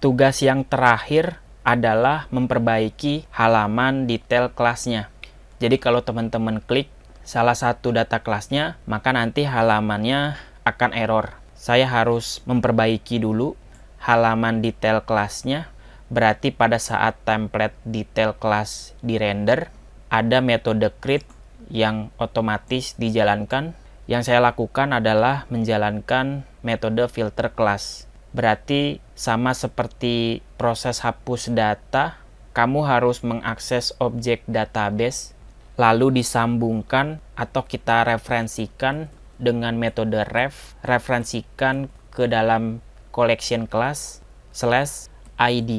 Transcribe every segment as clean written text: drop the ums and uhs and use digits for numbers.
Tugas yang terakhir adalah memperbaiki halaman detail kelasnya. Jadi kalau teman-teman klik salah satu data kelasnya, maka nanti halamannya akan error. Saya harus memperbaiki dulu halaman detail kelasnya. Berarti pada saat template detail kelas di render, ada metode create yang otomatis dijalankan. Yang saya lakukan adalah menjalankan metode filter kelas. Berarti sama seperti proses hapus data, kamu harus mengakses objek database, lalu disambungkan atau kita referensikan dengan metode referensikan ke dalam collection class /id.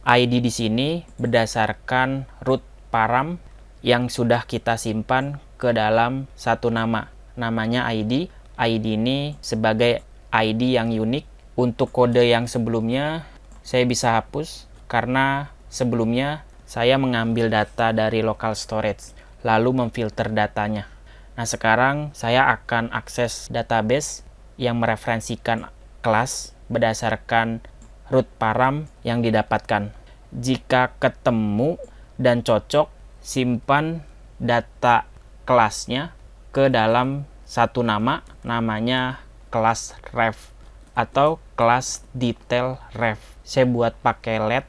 ID di sini berdasarkan root param yang sudah kita simpan ke dalam satu nama. Namanya ID. ID ini sebagai ID yang unik. Untuk kode yang sebelumnya saya bisa hapus karena sebelumnya saya mengambil data dari local storage lalu memfilter datanya. Nah, sekarang saya akan akses database yang mereferensikan kelas berdasarkan root param yang didapatkan. Jika ketemu dan cocok, simpan data kelasnya ke dalam satu nama, namanya kelas ref atau kelas detail ref. Saya buat pakai let.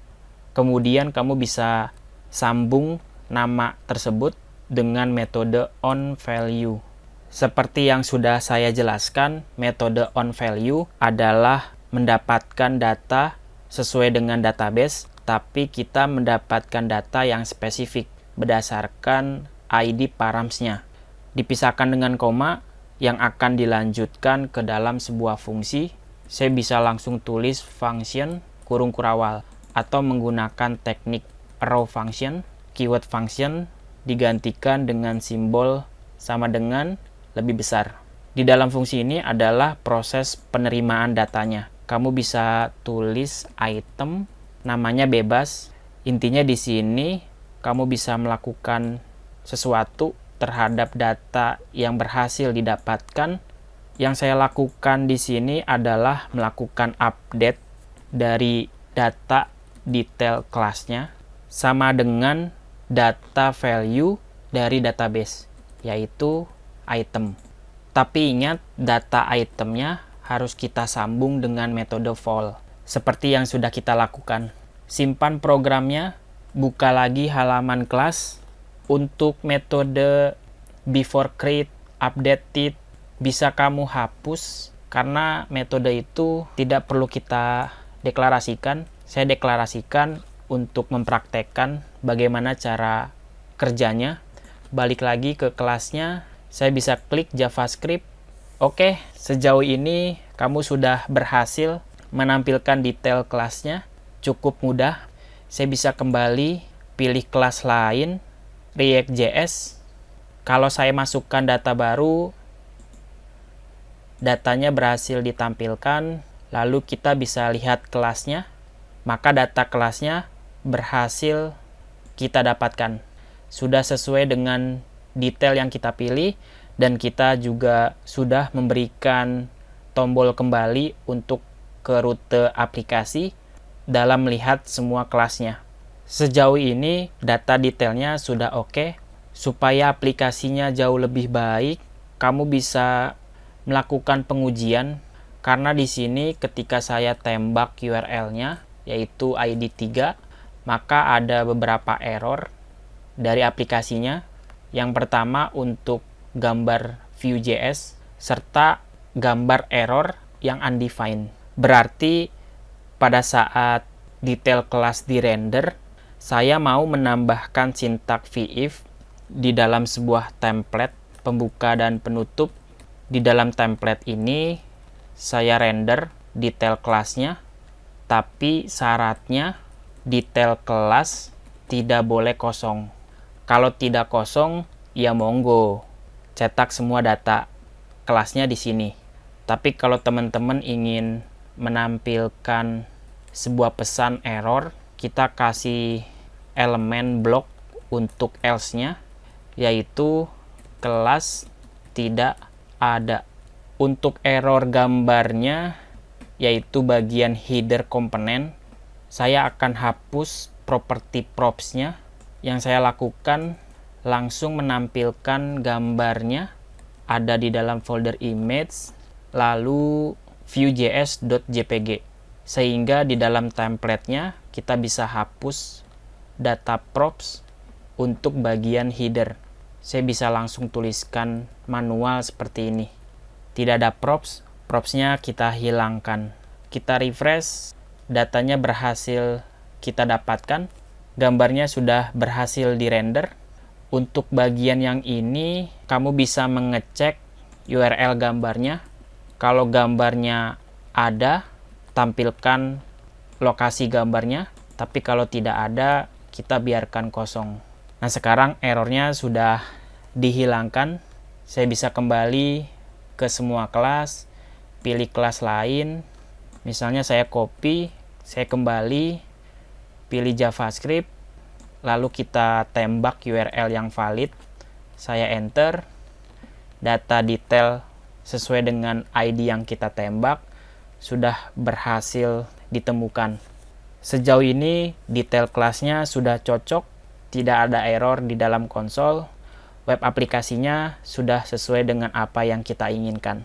Kemudian kamu bisa sambung nama tersebut dengan metode onValue. Seperti yang sudah saya jelaskan, metode onValue adalah mendapatkan data sesuai dengan database, tapi kita mendapatkan data yang spesifik berdasarkan ID params-nya. Dipisahkan dengan koma yang akan dilanjutkan ke dalam sebuah fungsi. Saya bisa langsung tulis function kurung kurawal atau menggunakan teknik arrow function. Keyword function digantikan dengan simbol sama dengan lebih besar. Di dalam fungsi ini adalah proses penerimaan datanya. Kamu bisa tulis item, namanya bebas. Intinya di sini kamu bisa melakukan sesuatu terhadap data yang berhasil didapatkan. Yang saya lakukan di sini adalah melakukan update dari data detail kelasnya sama dengan data value dari database, yaitu item. Tapi ingat, data itemnya harus kita sambung dengan metode vol, seperti yang sudah kita lakukan. Simpan programnya, buka lagi halaman kelas. Untuk metode before create, updated, bisa kamu hapus karena metode itu tidak perlu kita deklarasikan. Saya deklarasikan untuk mempraktekkan bagaimana cara kerjanya. Balik lagi ke kelasnya, saya bisa klik JavaScript. Oke, sejauh ini kamu sudah berhasil menampilkan detail kelasnya. Cukup mudah. Saya bisa kembali pilih kelas lain, React.js. Kalau saya masukkan data baru, datanya berhasil ditampilkan, lalu kita bisa lihat kelasnya, maka data kelasnya berhasil kita dapatkan. Sudah sesuai dengan detail yang kita pilih, dan kita juga sudah memberikan tombol kembali untuk ke rute aplikasi dalam melihat semua kelasnya. Sejauh ini data detailnya sudah oke. Supaya aplikasinya jauh lebih baik, kamu bisa melakukan pengujian karena di sini ketika saya tembak URL-nya yaitu ID 3, maka ada beberapa error dari aplikasinya. Yang pertama untuk gambar Vue.js serta gambar error yang undefined. Berarti pada saat detail kelas di render, saya mau menambahkan sintak VIF di dalam sebuah template pembuka dan penutup. Di dalam template ini saya render detail kelasnya, tapi syaratnya detail kelas tidak boleh kosong. Kalau tidak kosong, ya monggo cetak semua data kelasnya di sini. Tapi kalau teman-teman ingin menampilkan sebuah pesan error, kita kasih elemen blok untuk else-nya, yaitu kelas tidak ada. Untuk error gambarnya, yaitu bagian header komponen, saya akan hapus properti props-nya. Yang saya lakukan langsung menampilkan gambarnya ada di dalam folder image, lalu vue.js.jpg, sehingga di dalam template-nya kita bisa hapus data props untuk bagian header. Saya bisa langsung tuliskan manual seperti ini. Tidak ada props, propsnya kita hilangkan. Kita refresh, datanya berhasil kita dapatkan, gambarnya sudah berhasil dirender. Untuk bagian yang ini, kamu bisa mengecek URL gambarnya. Kalau gambarnya ada, tampilkan lokasi gambarnya. Tapi kalau tidak ada, kita biarkan kosong. Nah, sekarang errornya sudah dihilangkan. Saya bisa kembali ke semua kelas, pilih kelas lain. Misalnya saya copy, saya kembali, pilih JavaScript, lalu kita tembak URL yang valid, saya enter, data detail sesuai dengan ID yang kita tembak sudah berhasil ditemukan. Sejauh ini detail kelasnya sudah cocok, tidak ada error di dalam konsol, web aplikasinya sudah sesuai dengan apa yang kita inginkan.